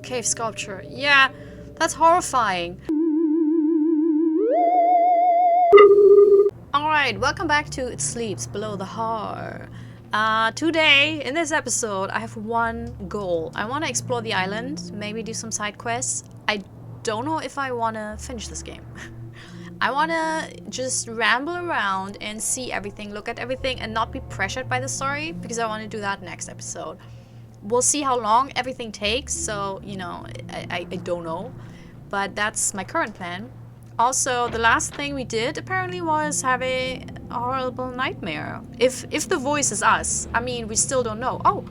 Cave sculpture. Yeah, that's horrifying. Alright, welcome back to It Sleeps Below the Haar. Today, in this episode, I have one goal. I want to explore the island, maybe do some side quests. I don't know if I want to finish this game. I want to just ramble around and see everything, look at everything, and not be pressured by the story, because I want to do that next episode. We'll see how long everything takes, so, you know, I don't know. But that's my current plan. Also, the last thing we did apparently was have a horrible nightmare. If the voice is us, I mean, we still don't know. Oh,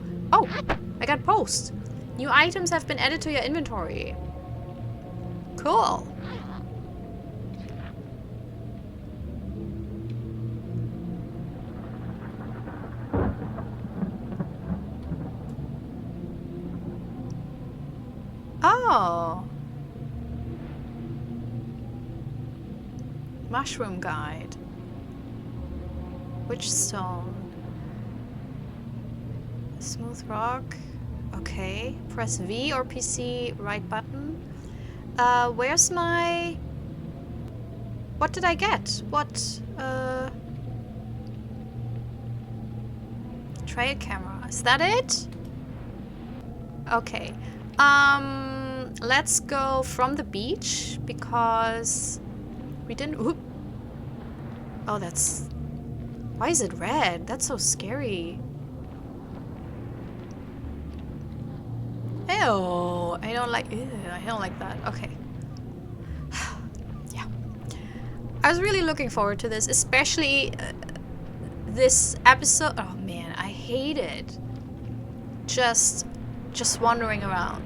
I got post. New items have been added to your inventory. Cool. Oh. Mushroom guide. Which stone? Smooth rock. Okay. Press V or PC right button. Where's my... What did I get? What? Trail camera. Is that it? Okay. Let's go from the beach because we didn't... Oop. Oh, that's... Why is it red? That's so scary. Ew. I don't like... Ew, I don't like that. Okay. Yeah. I was really looking forward to this, especially this episode. Oh man, I hate it. Just wandering around.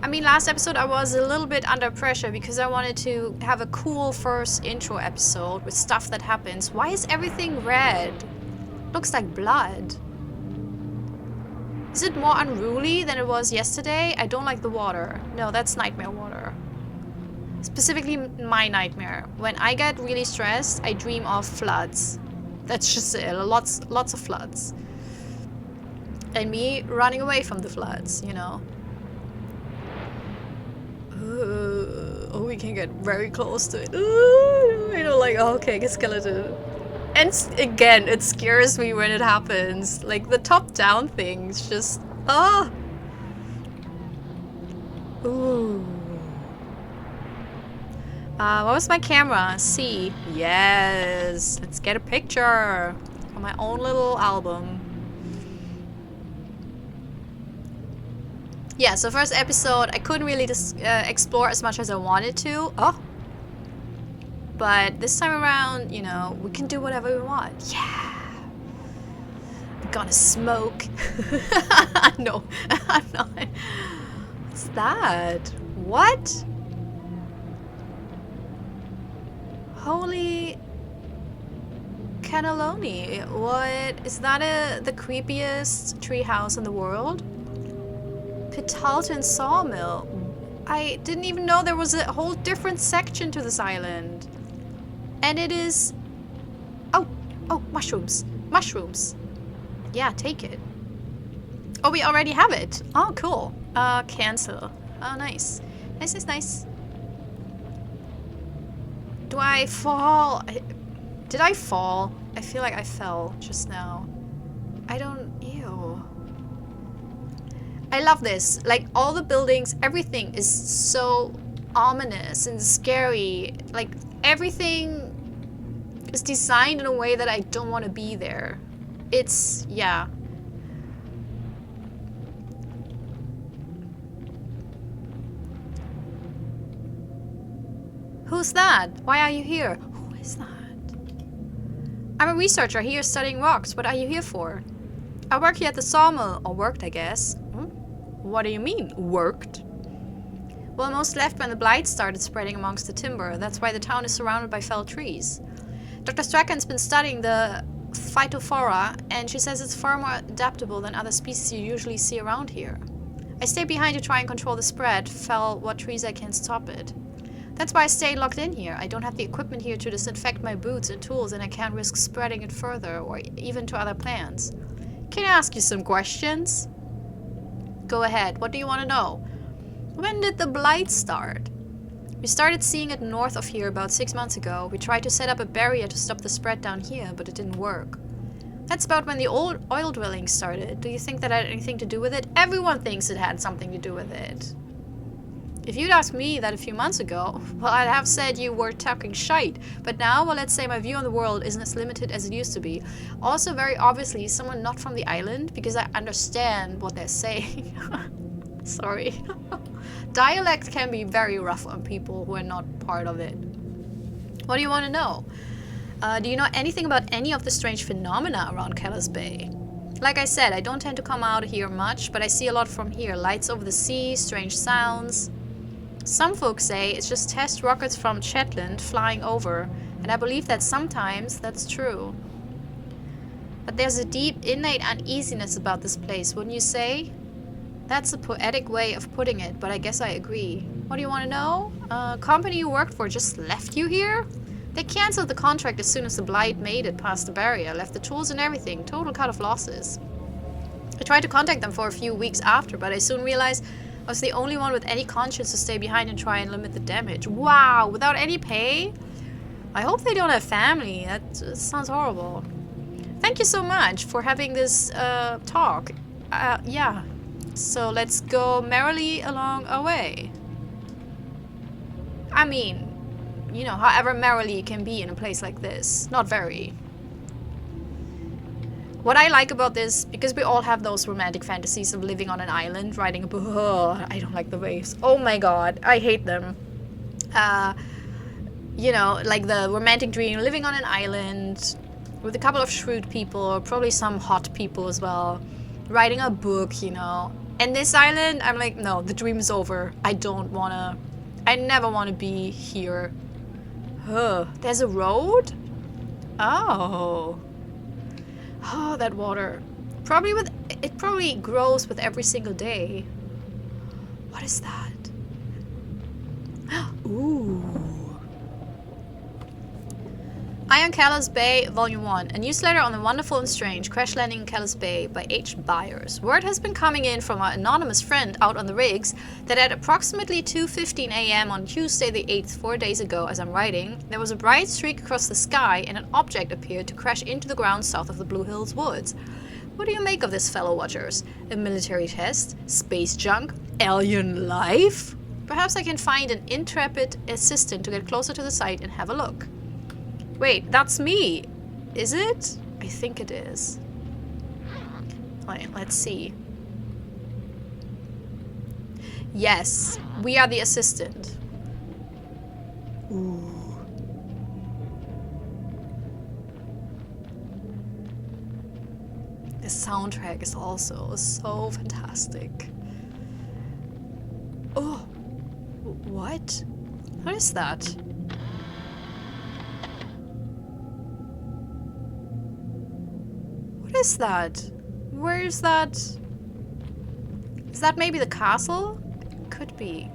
I mean, last episode I was a little bit under pressure because I wanted to have a cool first intro episode with stuff that happens. Why is everything red? Looks like blood. Is it more unruly than it was yesterday? I don't like the water. No, that's nightmare water. Specifically my nightmare. When I get really stressed, I dream of floods. That's just it. Lots of floods. And me running away from the floods, you know. Oh, we can get very close to it. You know, like, oh, okay, a skeleton. And again, it scares me when it happens. Like, the top-down things just... Ah! Ooh. What was my camera? C. Yes! Let's get a picture for my own little album. Yeah, so first episode, I couldn't really just explore as much as I wanted to. Oh! But this time around, you know, we can do whatever we want. Yeah! I'm gonna smoke. No, I'm not. What's that? What? Holy cannelloni. What? Is that the creepiest treehouse in the world? Pitalton Sawmill. I didn't even know there was a whole different section to this island. And it is... Oh, mushrooms. Mushrooms. Yeah, take it. Oh, we already have it. Oh, cool. Cancel. Oh, nice. Nice. Do I fall? Did I fall? I feel like I fell just now. I don't... Ew. I love this. Like, all the buildings, everything is so ominous and scary. Like, everything is designed in a way that I don't want to be there. It's... yeah. Who's that? Why are you here? Who is that? I'm a researcher here studying rocks. What are you here for? I work here at the sawmill. Or worked, I guess. What do you mean, worked? Well, most left when the blight started spreading amongst the timber. That's why the town is surrounded by felled trees. Dr. Strachan's been studying the phytophthora, and she says it's far more adaptable than other species you usually see around here. I stay behind to try and control the spread, fell what trees I can stop it. That's why I stayed locked in here. I don't have the equipment here to disinfect my boots and tools, and I can't risk spreading it further, or even to other plants. Can I ask you some questions? Go ahead. What do you want to know? When did the blight start? We started seeing it north of here about 6 months ago. We tried to set up a barrier to stop the spread down here, but it didn't work. That's about when the old oil drilling started. Do you think that had anything to do with it? Everyone thinks it had something to do with it. If you'd asked me that a few months ago, well, I'd have said you were talking shite. But now, well, let's say my view on the world isn't as limited as it used to be. Also, very obviously, someone not from the island, because I understand what they're saying. Sorry. Dialect can be very rough on people who are not part of it. What do you want to know? Do you know anything about any of the strange phenomena around Kellis Bay? Like I said, I don't tend to come out here much, but I see a lot from here. Lights over the sea, strange sounds. Some folks say it's just test rockets from Shetland flying over, and I believe that sometimes that's true. But there's a deep, innate uneasiness about this place, wouldn't you say? That's a poetic way of putting it, but I guess I agree. What do you want to know? Company you worked for just left you here? They cancelled the contract as soon as the blight made it past the barrier, left the tools and everything, total cut of losses. I tried to contact them for a few weeks after, but I soon realized I was the only one with any conscience to stay behind and try and limit the damage. Wow, without any pay? I hope they don't have family. That sounds horrible. Thank you so much for having this talk. Yeah. So let's go merrily along our way. I mean, you know, however merrily it can be in a place like this. Not very. What I like about this, because we all have those romantic fantasies of living on an island, riding a boat. Oh, I don't like the waves. Oh my god, I hate them. You know, like the romantic dream, living on an island with a couple of shrewd people, probably some hot people as well, writing a book, you know. And this island, I'm like, no, the dream is over. I never want to be here. There's a road? Oh. Oh, that water. It probably grows with every single day. What is that? Ooh. Eye on Kellis Bay, Volume 1. A newsletter on the wonderful and strange crash landing in Kellis Bay by H. Byers. Word has been coming in from our anonymous friend out on the rigs that at approximately 2:15 a.m. on Tuesday the 8th, 4 days ago as I'm writing, there was a bright streak across the sky and an object appeared to crash into the ground south of the Blue Hills Woods. What do you make of this, fellow watchers? A military test? Space junk? Alien life? Perhaps I can find an intrepid assistant to get closer to the site and have a look. Wait, that's me. Is it? I think it is. Wait, let's see. Yes, we are the assistant. Ooh. The soundtrack is also so fantastic. Oh, what? What is that? What is that? Where is that? Is that maybe the castle? Could be.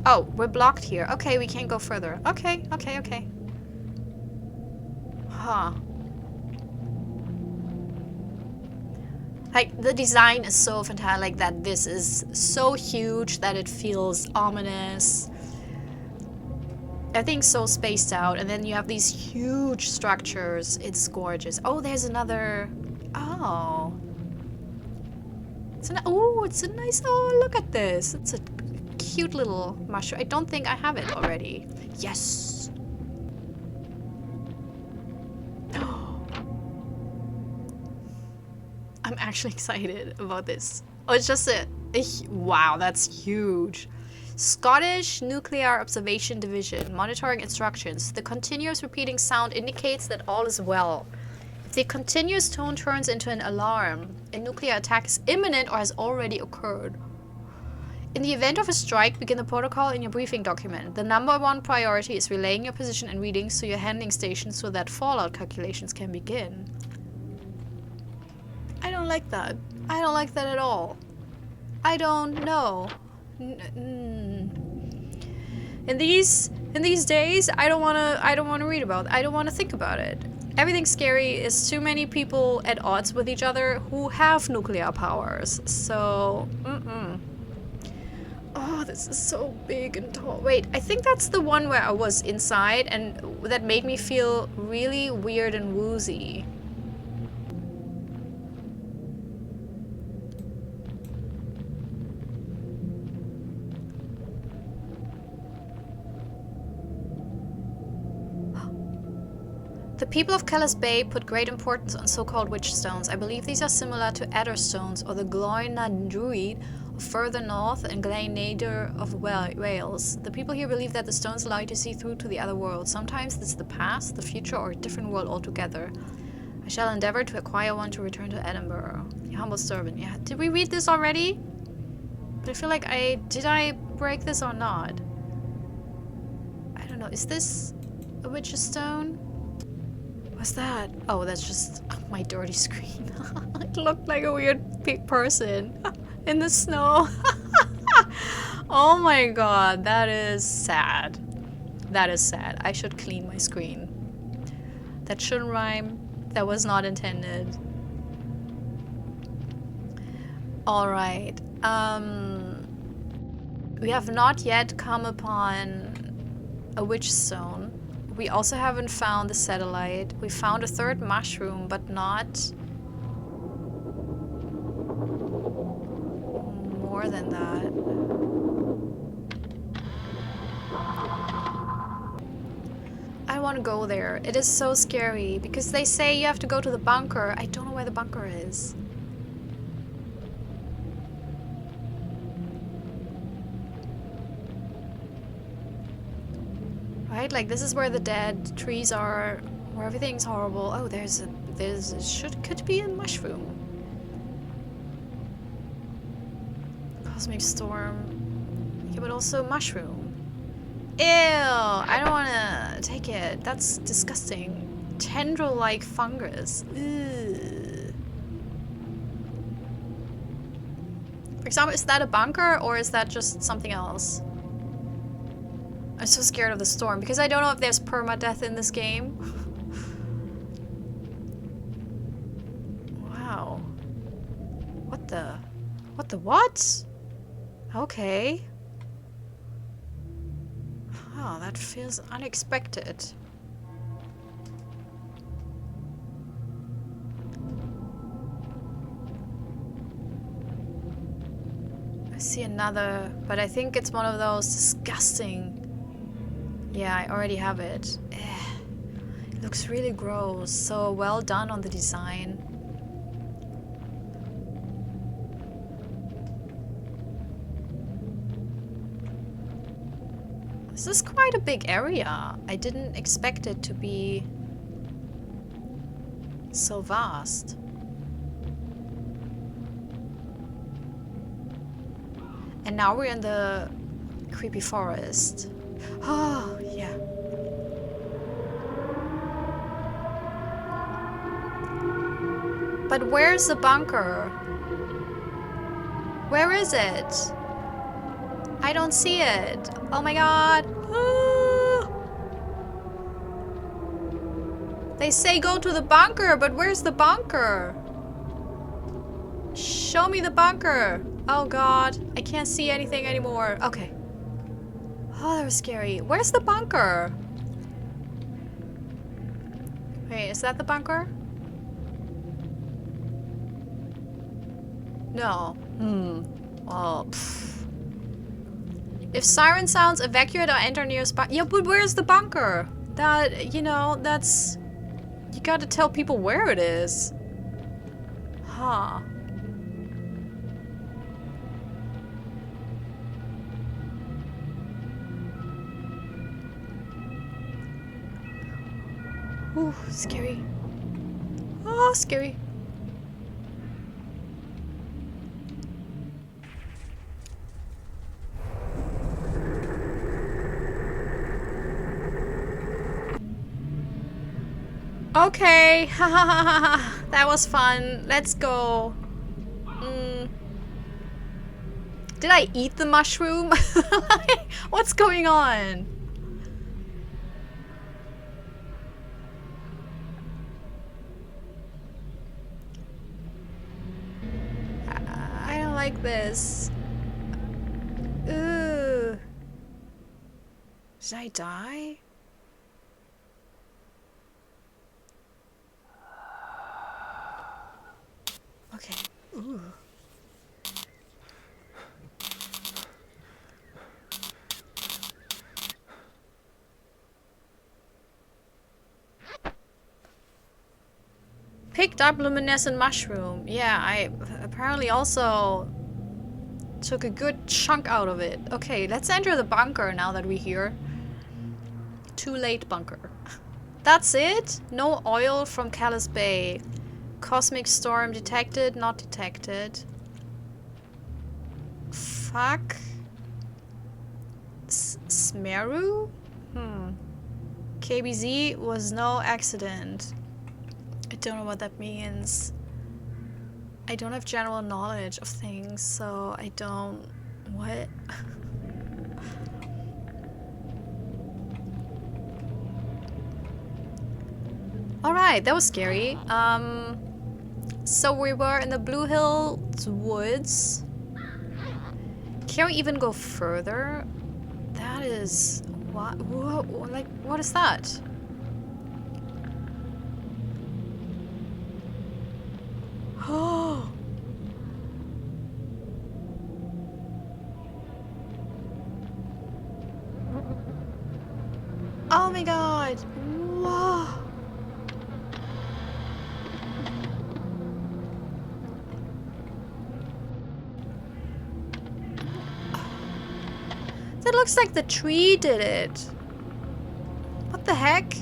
Oh, we're blocked here. Okay, we can't go further. Okay. Huh. Like, the design is so fantastic, like that this is so huge that it feels ominous. I think so spaced out, and then you have these huge structures. It's gorgeous. Oh, there's another. Oh, it's a nice. Oh, look at this. It's a cute little mushroom. I don't think I have it already. Yes. I'm actually excited about this. Oh, it's just wow, that's huge. Scottish Nuclear Observation Division, monitoring instructions. The continuous repeating sound indicates that all is well. If the continuous tone turns into an alarm, a nuclear attack is imminent or has already occurred. In the event of a strike, begin the protocol in your briefing document. The #1 priority is relaying your position and readings to your handling station so that fallout calculations can begin. I don't like that. I don't like that at all. I don't know. In these days, I don't wanna read about it. I don't wanna think about it. Everything scary is too many people at odds with each other who have nuclear powers. So, this is so big and tall. Wait, I think that's the one where I was inside and that made me feel really weird and woozy. The people of Kellis Bay put great importance on so-called witch stones. I believe these are similar to adder stones or the Gloynadruid of further north and Glenader of Wales. The people here believe that the stones allow you to see through to the other world. Sometimes it's the past, the future, or a different world altogether. I shall endeavor to acquire one to return to Edinburgh. The humble servant. Yeah, did we read this already? But I feel like did I break this or not? I don't know. Is this a witch's stone? What's that? Oh, that's just my dirty screen. It looked like a weird big person in the snow. Oh my god, that is sad. That is sad. I should clean my screen. That shouldn't rhyme. That was not intended. Alright. We have not yet come upon a witch stone. We also haven't found the satellite. We found a third mushroom, but not more than that. I want to go there. It is so scary because they say you have to go to the bunker. I don't know where the bunker is. Right? Like this is where the dead trees are, where everything's horrible. Oh, could be a mushroom. Cosmic storm. Yeah, but also mushroom. Ew! I don't wanna take it. That's disgusting. Tendril-like fungus. Ew. For example, is that a bunker or is that just something else? I'm so scared of the storm because I don't know if there's permadeath in this game. Wow. What the what? Okay. Oh, that feels unexpected. I see another, but I think it's one of those disgusting. Yeah, I already have it. It looks really gross. So well done on the design. This is quite a big area. I didn't expect it to be so vast. And now we're in the creepy forest. Oh, yeah. But where's the bunker? Where is it? I don't see it. Oh my god. Ah. They say go to the bunker, but where's the bunker? Show me the bunker. Oh god. I can't see anything anymore. Okay. Oh, that was scary. Where's the bunker? Wait, is that the bunker? No. Well, pfft. If siren sounds, evacuate or enter nearest bunker. Yeah, but where's the bunker? That, you know, that's... You gotta tell people where it is. Huh. Ooh, scary. Oh, scary. Okay, that was fun. Let's go. Did I eat the mushroom? What's going on? I don't like this. Ugh. Did I die? Okay. Ooh. Picked up luminescent mushroom. Yeah, I apparently also took a good chunk out of it. Okay, let's enter the bunker now that we're here. Too late bunker. That's it? No oil from Callus Bay. Cosmic storm detected, not detected. Fuck. Smeru? KBZ was no accident. I don't know what that means. I don't have general knowledge of things, so I don't... What? Alright, that was scary. So we were in the Blue Hills woods. Can we even go further? That is... What? Whoa, like, what is that? Oh! Oh my god! Whoa! That looks like the tree did it. What the heck?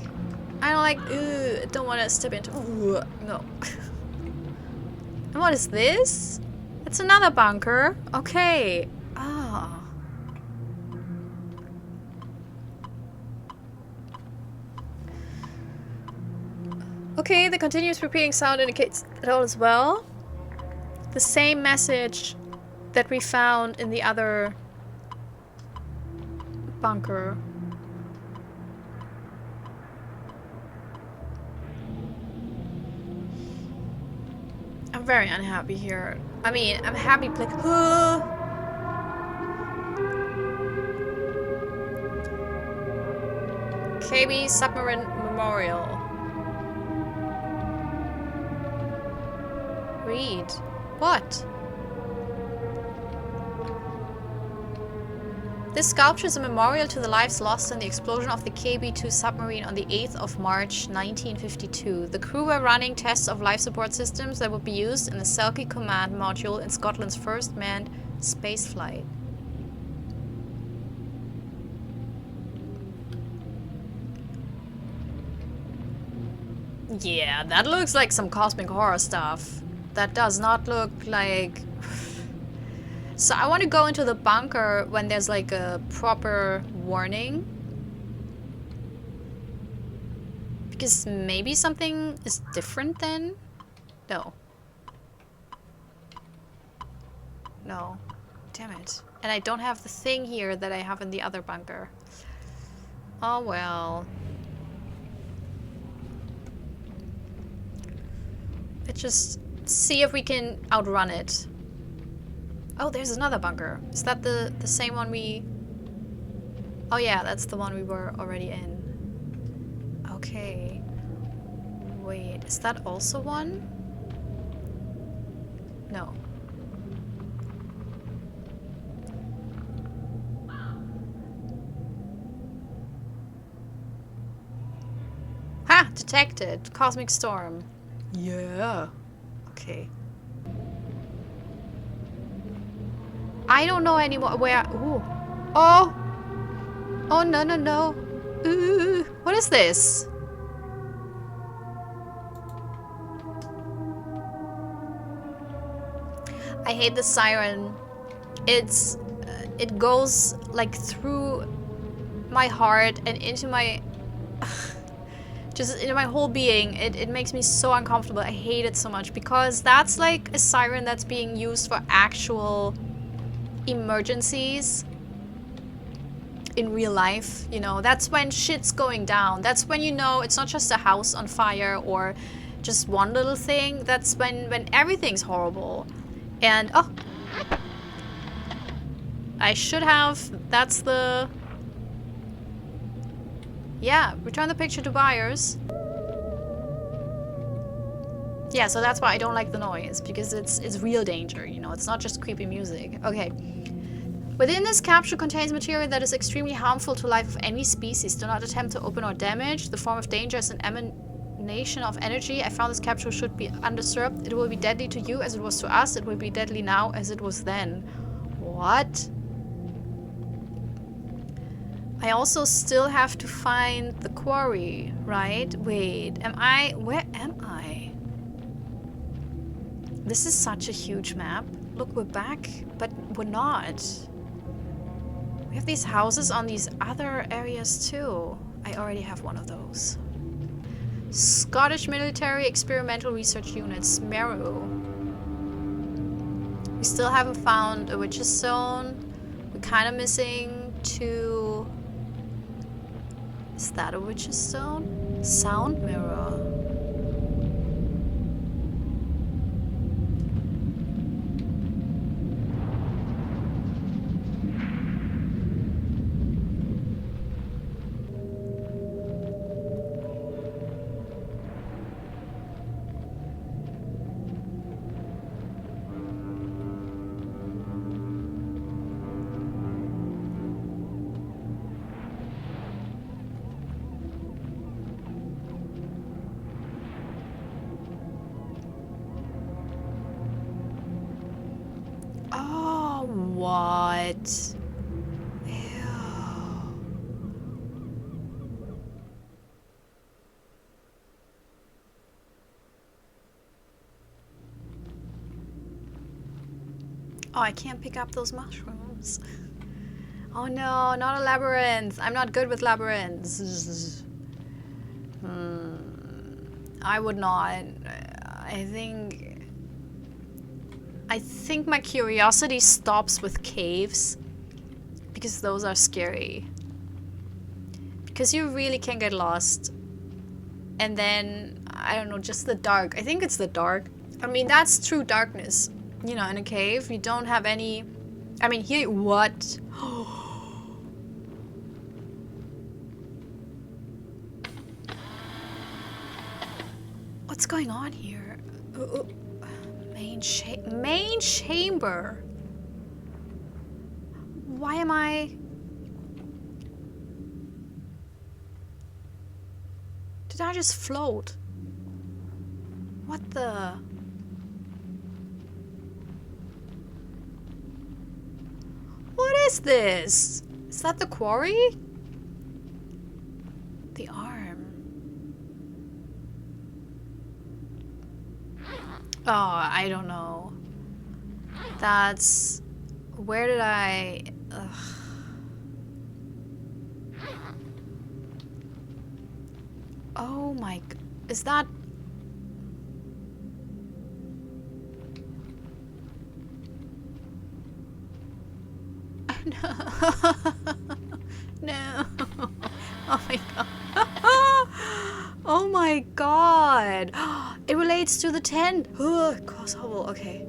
I don't like. I don't want to step into. No. And what is this? It's another bunker. Okay. Ah. Okay, the continuous repeating sound indicates that all is well. The same message that we found in the other bunker. I'm very unhappy here. I mean, I'm happy like KB Submarine Memorial. Read. What? This sculpture is a memorial to the lives lost in the explosion of the KB-2 submarine on the 8th of March 1952. The crew were running tests of life support systems that would be used in the Selkie Command module in Scotland's first manned spaceflight. Yeah, that looks like some cosmic horror stuff. That does not look like... So I want to go into the bunker when there's like a proper warning. Because maybe something is different then? No. No. Damn it. And I don't have the thing here that I have in the other bunker. Oh well. Let's just see if we can outrun it. Oh, there's another bunker. Is that the same one we... Oh yeah, that's the one we were already in. Okay. Wait, is that also one? No. Ha! Detected. Cosmic storm. Yeah. Okay. I don't know anymore where... Ooh. Oh! Oh, no, no, no. Ooh. What is this? I hate the siren. It's... it goes, like, through my heart and into my... just into my whole being. It makes me so uncomfortable. I hate it so much because that's, like, a siren that's being used for actual... emergencies in real life, you know. That's when shit's going down. That's when you know it's not just a house on fire or just one little thing. That's when everything's horrible. And oh, I should have, that's the Yeah, return the picture to buyers. Yeah, so that's why I don't like the noise, because it's real danger, you know, it's not just creepy music. Okay. Within this capsule contains material that is extremely harmful to life of any species. Do not attempt to open or damage. The form of danger is an emanation of energy. I found this capsule should be undisturbed. It will be deadly to you as it was to us. It will be deadly now as it was then. What? I also still have to find the quarry, right? Wait, where am I? This is such a huge map. Look, we're back, but we're not. We have these houses on these other areas too. I already have one of those. Scottish Military Experimental Research Unit, Smeru. We still haven't found a witch's zone. We're kind of missing two... Is that a witch's zone? Sound mirror. What? Ew. Oh, I can't pick up those mushrooms. Oh no, not a labyrinth. I'm not good with labyrinths. I would not. I think my curiosity stops with caves, because those are scary. Because you really can get lost. And then, I don't know, just the dark. I think it's the dark. I mean, that's true darkness. You know, in a cave, you don't have any... I mean, here, what? What's going on here? Main chamber. Why am I... Did I just float? What the... What is this? Is that the quarry? The arm. Oh, I don't know. That's... Where did I... Ugh. Oh my... Is that... No. No. Oh my god. Oh my god. It relates to the tent. Crossover. Okay.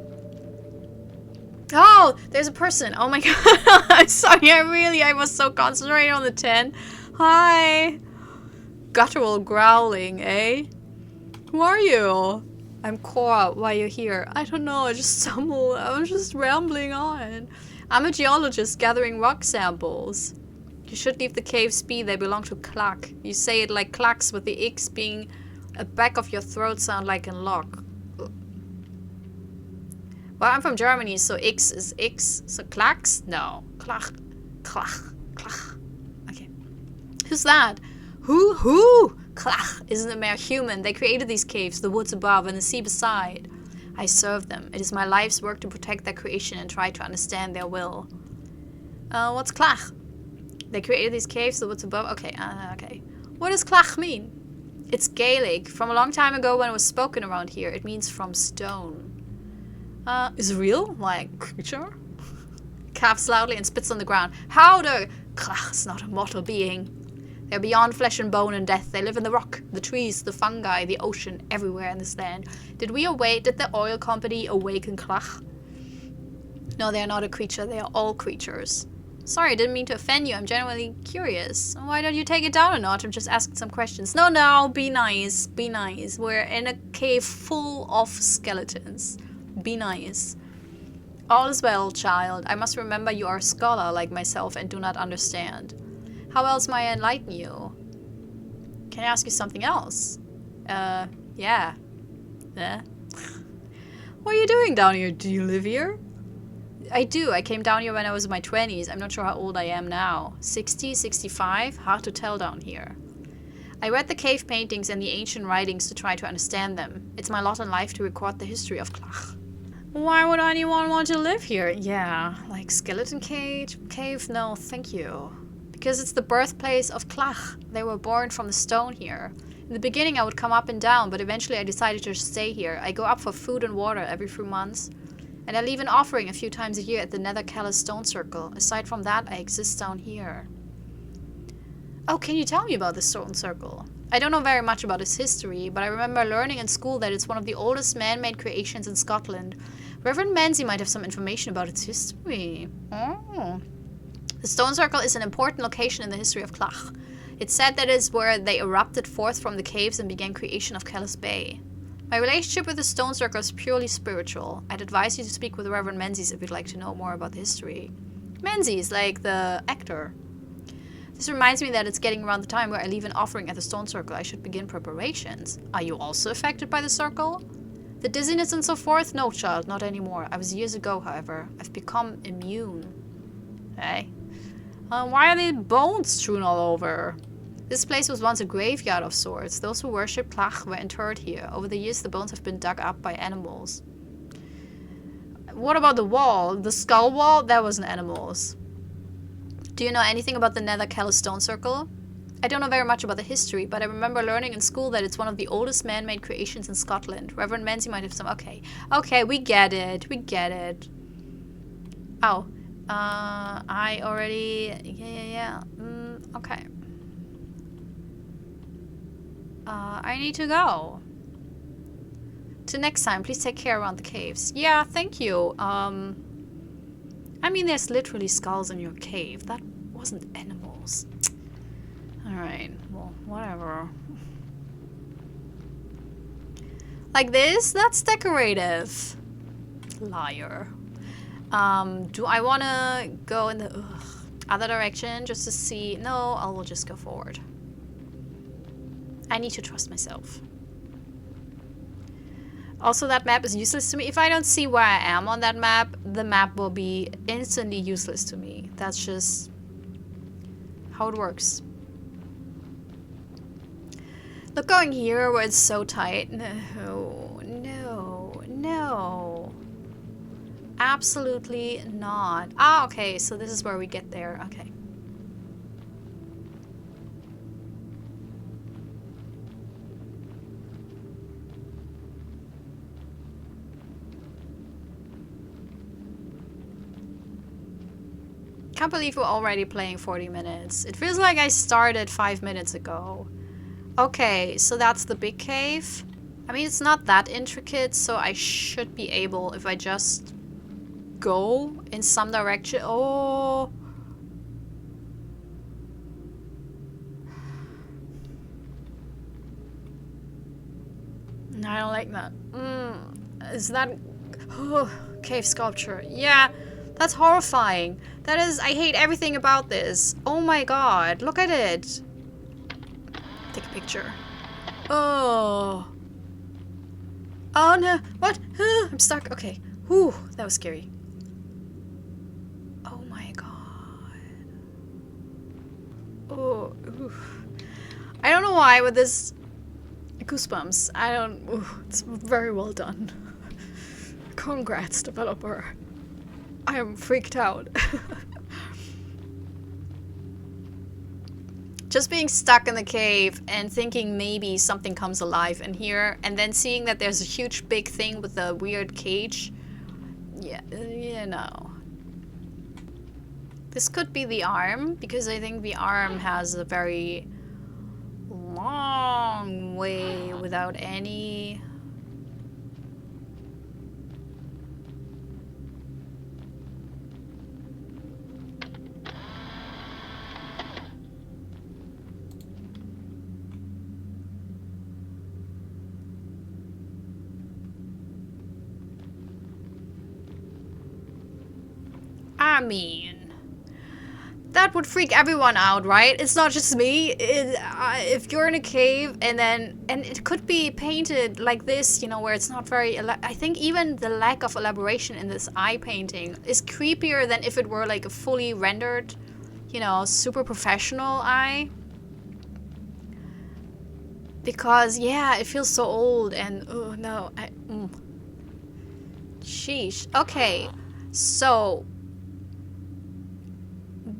Oh, there's a person. Oh my god. I'm sorry. I was so concentrated on the tent. Hi. Guttural growling, eh? Who are you? I'm Cora. Why are you here? I don't know. I just stumbled. I was just rambling on. I'm a geologist gathering rock samples. You should leave the caves be. They belong to Clack. You say it like clacks, with the X being a back of your throat sound like in lock. Well, I'm from Germany, so X is X. So clacks? No. Clack. Clack. Clack. Okay. Who's that? Who? Clack isn't a mere human. They created these caves, the woods above and the sea beside. I serve them. It is my life's work to protect their creation and try to understand their will. What's Clach? They created these caves, the woods above? Okay, okay. What does Clach mean? It's Gaelic. From a long time ago when it was spoken around here. It means from stone. Is it real? Like, creature? Calves loudly and spits on the ground. How the... Clach is not a mortal being. They're beyond flesh and bone and death. They live in the rock, the trees, the fungi, the ocean, everywhere in this land. Did the oil company awaken Clach? No, they are not a creature. They are all creatures. Sorry, I didn't mean to offend you. I'm genuinely curious. Why don't you take it down a notch? I'm just asking some questions. No, no, be nice. Be nice. We're in a cave full of skeletons. Be nice. All is well, child. I must remember you are a scholar like myself and do not understand. How else may I enlighten you? Can I ask you something else? Yeah. Yeah? What are you doing down here? Do you live here? I do. I came down here when I was in my 20s. I'm not sure how old I am now. 60, 65? Hard to tell down here. I read the cave paintings and the ancient writings to try to understand them. It's my lot in life to record the history of Klach. Why would anyone want to live here? Yeah, like skeleton cave? No, thank you. Because it's the birthplace of Klach. They were born from the stone here. In the beginning I would come up and down, but eventually I decided to stay here. I go up for food and water every few months. And I leave an offering a few times a year at the Nether Callus Stone Circle. Aside from that, I exist down here. Oh, can you tell me about the Stone Circle? I don't know very much about its history, but I remember learning in school that it's one of the oldest man-made creations in Scotland. Reverend Menzies might have some information about its history. Oh. The Stone Circle is an important location in the history of Klach. It's said that it is where they erupted forth from the caves and began creation of Callus Bay. My relationship with the Stone Circle is purely spiritual. I'd advise you to speak with Reverend Menzies if you'd like to know more about the history. Menzies, like the actor. This reminds me that it's getting around the time where I leave an offering at the Stone Circle. I should begin preparations. Are you also affected by the circle? The dizziness and so forth? No, child, not anymore. I was years ago, however. I've become immune. Hey? Why are there bones strewn all over? This place was once a graveyard of sorts. Those who worshipped Klach were interred here. Over the years, the bones have been dug up by animals. What about the wall? The skull wall? That wasn't animals. Do you know anything about the Nether Callus Stone Circle? I don't know very much about the history, but I remember learning in school that it's one of the oldest man-made creations in Scotland. Reverend Menzies might have some... Okay. Okay, we get it. We get it. Oh. I already... Yeah. Okay. I need to go. Till next time, please take care around the caves. Yeah, thank you. I mean, there's literally skulls in your cave. That wasn't animals. Alright, well, whatever. Like this? That's decorative. Liar. Do I want to go in the other direction just to see? No, I will just go forward. I need to trust myself. Also, that map is useless to me. If I don't see where I am on that map, the map will be instantly useless to me. That's just how it works. Look, going here where it's so tight. No, no, no. Absolutely not. Ah, okay, so this is where we get there. Okay. Can't believe we're already playing 40 minutes. It feels like I started 5 minutes ago. Okay, so that's the big cave. I mean, it's not that intricate, so I should be able, if I just go in some direction. Oh. I don't like that. Is that... Oh, cave sculpture. Yeah. That's horrifying. That is, I hate everything about this. Oh my god, look at it. Take a picture. Oh. Oh no, what? I'm stuck, okay. Whew, that was scary. Oh my god. Oh, oof. I don't know why with this goosebumps. I don't, it's very well done. Congrats, developer. I am freaked out. Just being stuck in the cave and thinking maybe something comes alive in here, and then seeing that there's a huge big thing with a weird cage. Yeah, you know. This could be the arm, because I think the arm has a very long way without any... I mean, that would freak everyone out, right? It's not just me. If you're in a cave and it could be painted like this, you know, where it's not very, I think even the lack of elaboration in this eye painting is creepier than if it were like a fully rendered, you know, super professional eye. Because, yeah, it feels so old and, oh no, sheesh. Okay, so,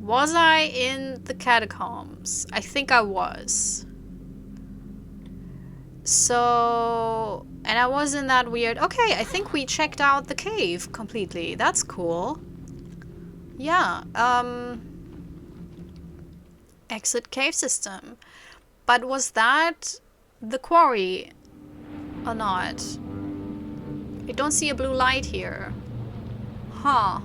was I in the catacombs? I think I was. So, and I was in that weird, okay, I think we checked out the cave completely. That's cool. Yeah, exit cave system. But was that the quarry or not? I don't see a blue light here. Huh.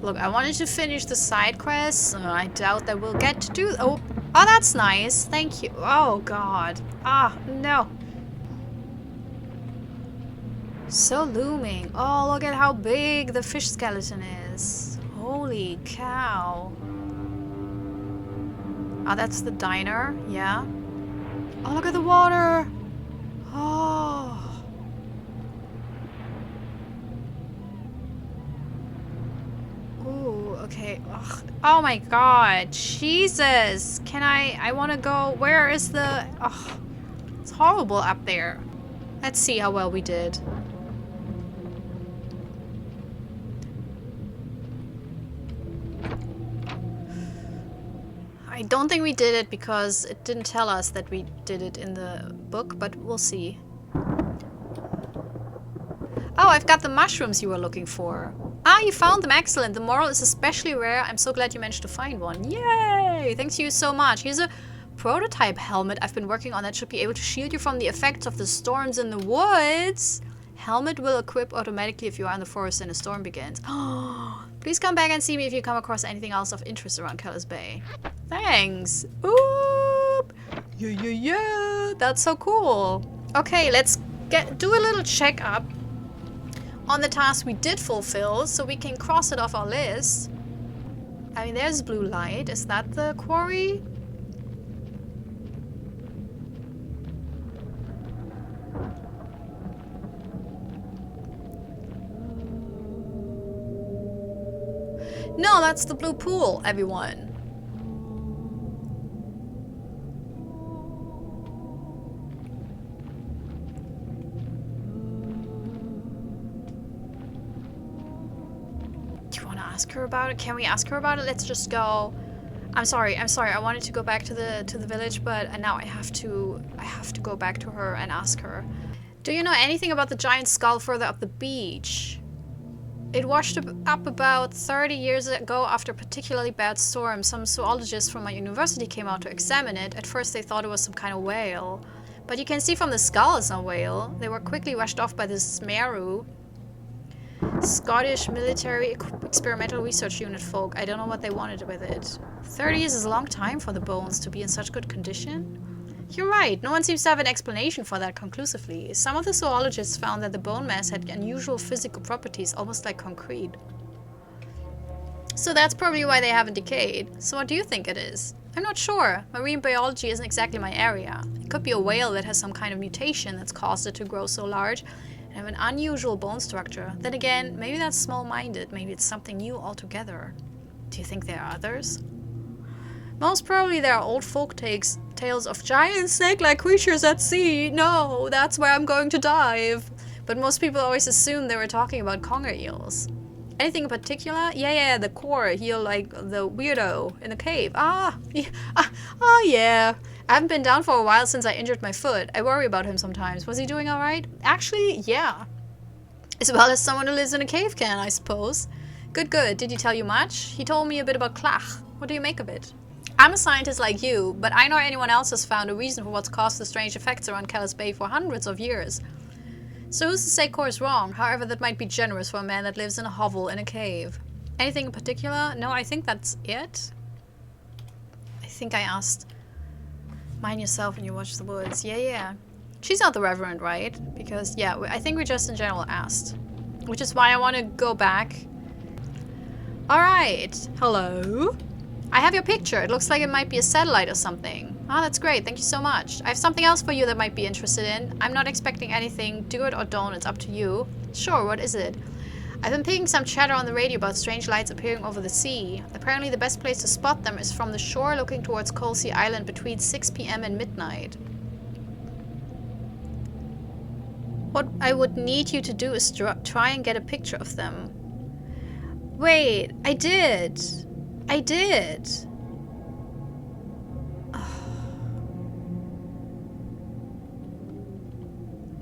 Look, I wanted to finish the side quests. I doubt that we'll get to do... Oh, that's nice. Thank you. Oh, God. Ah, no. So looming. Oh, look at how big the fish skeleton is. Holy cow. Ah, that's the diner. Yeah. Oh, look at the water. Oh. Ooh, okay. Ugh. Oh my god. Jesus. Can I want to go. Where is the... Ugh. It's horrible up there. Let's see how well we did. I don't think we did it because it didn't tell us that we did it in the book, but we'll see. Oh, I've got the mushrooms you were looking for. Ah, you found them. Excellent. The moral is especially rare. I'm so glad you managed to find one. Yay! Thanks to you so much. Here's a prototype helmet I've been working on that should be able to shield you from the effects of the storms in the woods. Helmet will equip automatically if you are in the forest and a storm begins. Please come back and see me if you come across anything else of interest around Kellis Bay. Thanks. Oop. Yeah. That's so cool. Okay, let's do a little checkup on the task we did fulfill so we can cross it off our list. I mean, there's blue light. Is that the quarry? No, that's the blue pool, everyone. Do you want to ask her about it? Can we ask her about it? Let's just go. I'm sorry. I wanted to go back to the village, but now I have to go back to her and ask her. Do you know anything about the giant skull further up the beach? It washed up about 30 years ago after a particularly bad storm. Some zoologists from my university came out to examine it. At first they thought it was some kind of whale. But you can see from the skull it's no whale. They were quickly washed off by the SMERU, Scottish Military Experimental Research Unit folk. I don't know what they wanted with it. 30 years is a long time for the bones to be in such good condition. You're right, no one seems to have an explanation for that conclusively. Some of the zoologists found that the bone mass had unusual physical properties, almost like concrete. So that's probably why they haven't decayed. So what do you think it is? I'm not sure. Marine biology isn't exactly my area. It could be a whale that has some kind of mutation that's caused it to grow so large and have an unusual bone structure. Then again, maybe that's small-minded. Maybe it's something new altogether. Do you think there are others? Most probably there are old folk tales of giant snake-like creatures at sea. No, that's where I'm going to dive. But most people always assumed they were talking about conger eels. Anything in particular? Yeah, the core eel, like the weirdo in the cave. Yeah. I haven't been down for a while since I injured my foot. I worry about him sometimes. Was he doing alright? Actually, yeah. As well as someone who lives in a cave can, I suppose. Good. Did he tell you much? He told me a bit about Clach. What do you make of it? I'm a scientist like you, but I know anyone else has found a reason for what's caused the strange effects around Kellis Bay for hundreds of years. So who's to say Core is wrong? However, that might be generous for a man that lives in a hovel in a cave. Anything in particular? No, I think that's it. I think I asked. Mind yourself when you watch the woods. Yeah. She's not the Reverend, right? Because, yeah, I think we just in general asked. Which is why I want to go back. Alright. Hello? I have your picture. It looks like it might be a satellite or something. Oh, that's great. Thank you so much. I have something else for you that might be interested in. I'm not expecting anything. Do it or don't. It's up to you. Sure, what is it? I've been picking some chatter on the radio about strange lights appearing over the sea. Apparently the best place to spot them is from the shore looking towards Colsey Island between 6 p.m. and midnight. What I would need you to do is try and get a picture of them. Wait, I did. I did.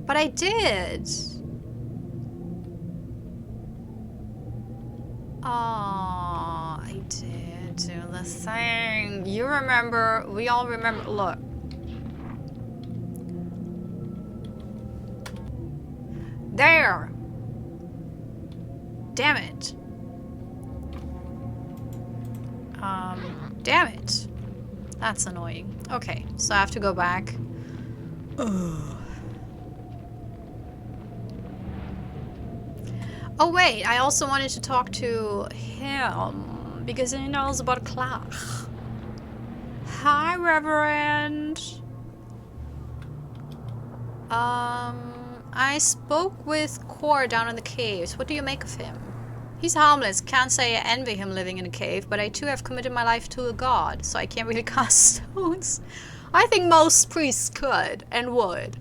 But I did. Oh, I did do the thing. You remember, we all remember, look. There! Damn it. Damn it. That's annoying. Okay, so I have to go back. Ugh. Oh wait, I also wanted to talk to him because he knows about Clark. Hi, Reverend. I spoke with Core down in the caves. What do you make of him? He's harmless. Can't say I envy him living in a cave, but I too have committed my life to a god, so I can't really cast stones. I think most priests could and would.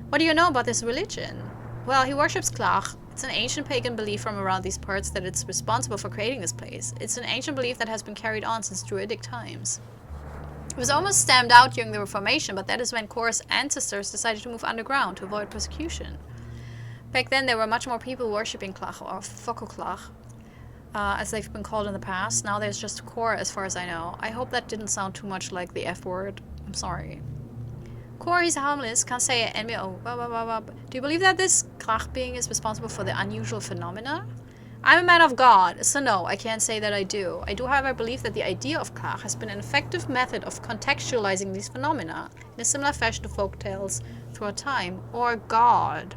What do you know about this religion? Well, he worships Clark. It's an ancient pagan belief from around these parts that it's responsible for creating this place. It's an ancient belief that has been carried on since Druidic times. It was almost stamped out during the Reformation, but that is when Core's ancestors decided to move underground to avoid persecution. Back then, there were much more people worshipping Clach, or Fokoclach, as they've been called in the past. Now there's just Core, as far as I know. I hope that didn't sound too much like the F word. I'm sorry. Core, he's harmless, can't say it, and oh, blah, blah, blah, blah. Do you believe that this Clach being is responsible for the unusual phenomena? I'm a man of God, so no, I can't say that I do. I do, however, believe that the idea of Clach has been an effective method of contextualizing these phenomena in a similar fashion to folktales throughout time, or God.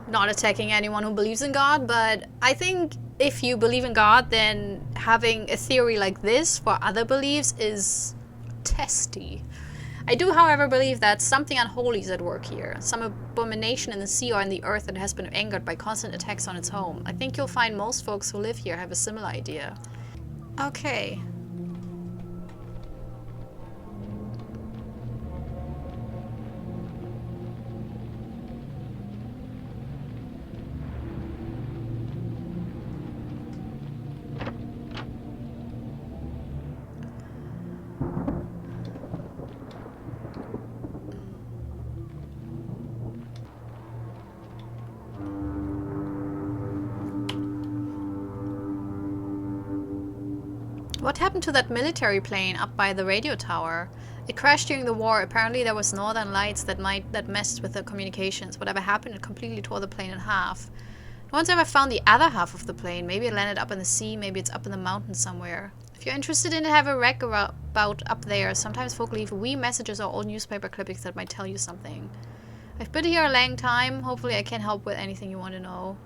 Not attacking anyone who believes in God, but I think if you believe in God, then having a theory like this for other beliefs is testy. I do, however, believe that something unholy is at work here. Some abomination in the sea or in the earth that has been angered by constant attacks on its home. I think you'll find most folks who live here have a similar idea. Okay. What happened to that military plane up by the radio tower? It crashed during the war. Apparently there was northern lights that messed with the communications. Whatever happened, it completely tore the plane in half. No one's ever found the other half of the plane. Maybe it landed up in the sea, maybe it's up in the mountains somewhere. If you're interested in it, have a rec about up there. Sometimes folk leave wee messages or old newspaper clippings that might tell you something. I've been here a long time. Hopefully I can help with anything you want to know.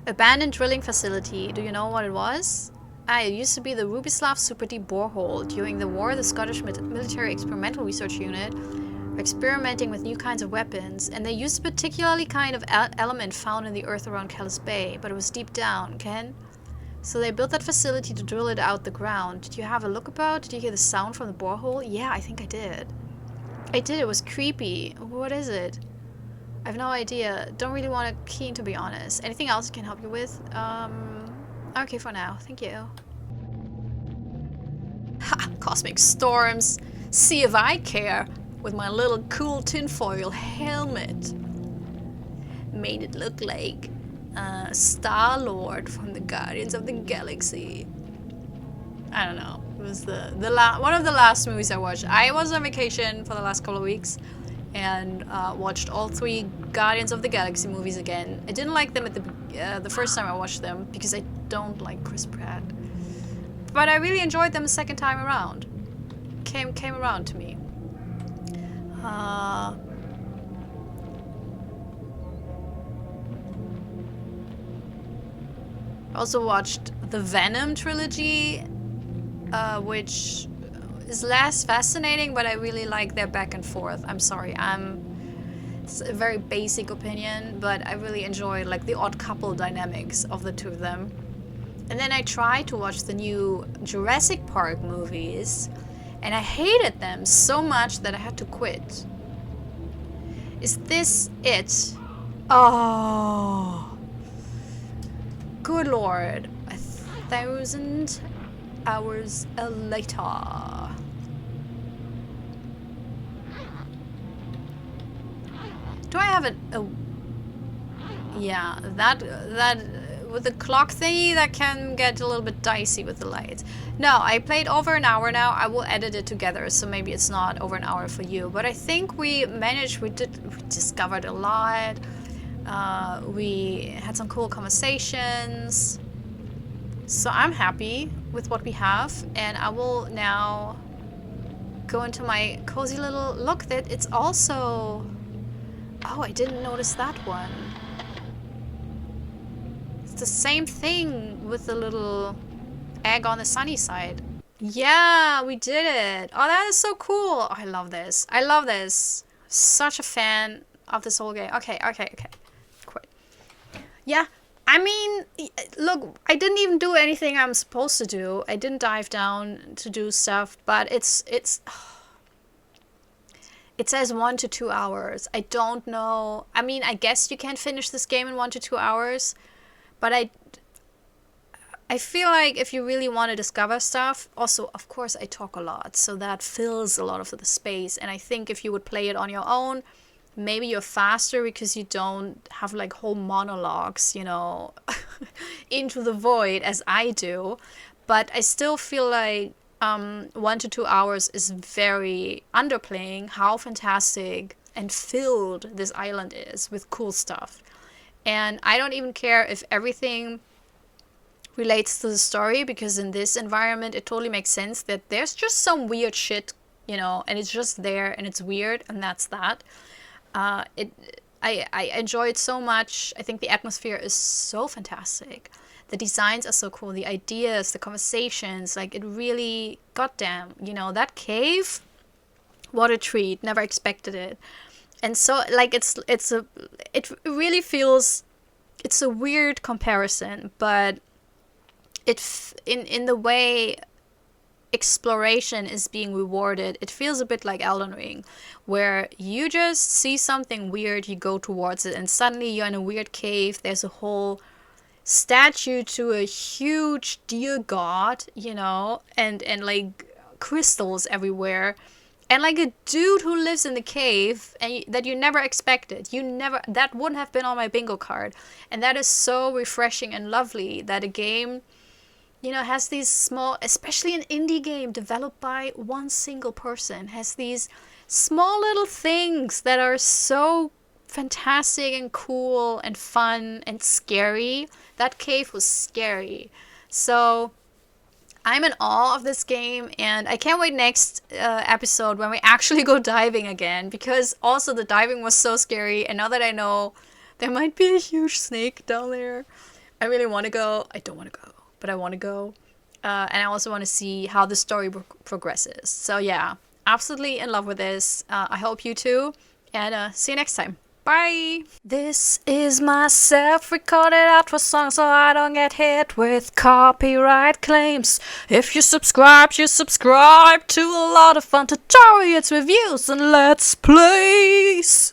Abandoned drilling facility. Do you know what it was? It used to be the Rubislav Super Deep Borehole. During the war, the Scottish Military Experimental Research Unit were experimenting with new kinds of weapons, and they used a particularly kind of element found in the earth around Kellis Bay, but it was deep down, Ken? So they built that facility to drill it out the ground. Did you have a look about? Did you hear the sound from the borehole? Yeah, I think I did. I did. It was creepy. What is it? I have no idea. Don't really want to keen, to be honest. Anything else I can help you with? Okay for now. Thank you. Ha! Cosmic storms. See if I care with my little cool tinfoil helmet. Made it look like Star-Lord from the Guardians of the Galaxy. I don't know. It was one of the last movies I watched. I was on vacation for the last couple of weeks and watched all 3 Guardians of the Galaxy movies again. I didn't like them at the first time I watched them because I don't like Chris Pratt. But I really enjoyed them the second time around. came around to me. Also watched the Venom trilogy, which is less fascinating, but I really like their back and forth. I'm sorry, it's a very basic opinion, but I really enjoy like the odd couple dynamics of the two of them. And then I tried to watch the new Jurassic Park movies, and I hated them so much that I had to quit. Is this it? Oh, good lord. 1,000 hours later. Do I have a yeah, that with the clock thingy, that can get a little bit dicey with the lights. No, I played over an hour now. I will edit it together, so maybe it's not over an hour for you. But I think we discovered a lot. We had some cool conversations. So I'm happy with what we have, and I will now go into my cozy little look that it's also... Oh, I didn't notice that one. It's the same thing with the little egg on the sunny side. Yeah, we did it. Oh, that is so cool. Oh, I love this. I love this. Such a fan of this whole game. Okay. Quit. Yeah, I mean, look, I didn't even do anything I'm supposed to do. I didn't dive down to do stuff, but it's it says 1 to 2 hours. I don't know. I mean, I guess you can finish this game in 1 to 2 hours, but I feel like if you really want to discover stuff, also, of course, I talk a lot, so that fills a lot of the space. And I think if you would play it on your own, maybe you're faster because you don't have like whole monologues, you know, into the void as I do. But I still feel like 1 to 2 hours is very underplaying how fantastic and filled this island is with cool stuff. And I don't even care if everything relates to the story, because in this environment it totally makes sense that there's just some weird shit, you know, and it's just there and it's weird, and that's that. I enjoy it so much. I think the atmosphere is so fantastic. The designs are so cool. The ideas, the conversations, like it really, goddamn, you know, that cave, what a treat. Never expected it. And so like it really feels, it's a weird comparison, but in the way exploration is being rewarded, it feels a bit like Elden Ring, where you just see something weird, you go towards it, and suddenly you're in a weird cave. There's a whole statue to a huge deer god, you know, and like crystals everywhere, and like a dude who lives in the cave and that you never expected. That wouldn't have been on my bingo card. And that is so refreshing and lovely that a game, you know, has these small, especially an indie game developed by one single person, has these small little things that are so fantastic and cool and fun and scary. That cave was scary. So I'm in awe of this game, and I can't wait next episode when we actually go diving again, because also the diving was so scary, and now that I know there might be a huge snake down there, I really want to go. I don't want to go, but I want to go. And I also want to see how the story progresses. So yeah, absolutely in love with this. I hope you too, and see you next time. Bye! This is my self-recorded outro song, so I don't get hit with copyright claims. If you subscribe to a lot of fun tutorials, reviews, and let's plays!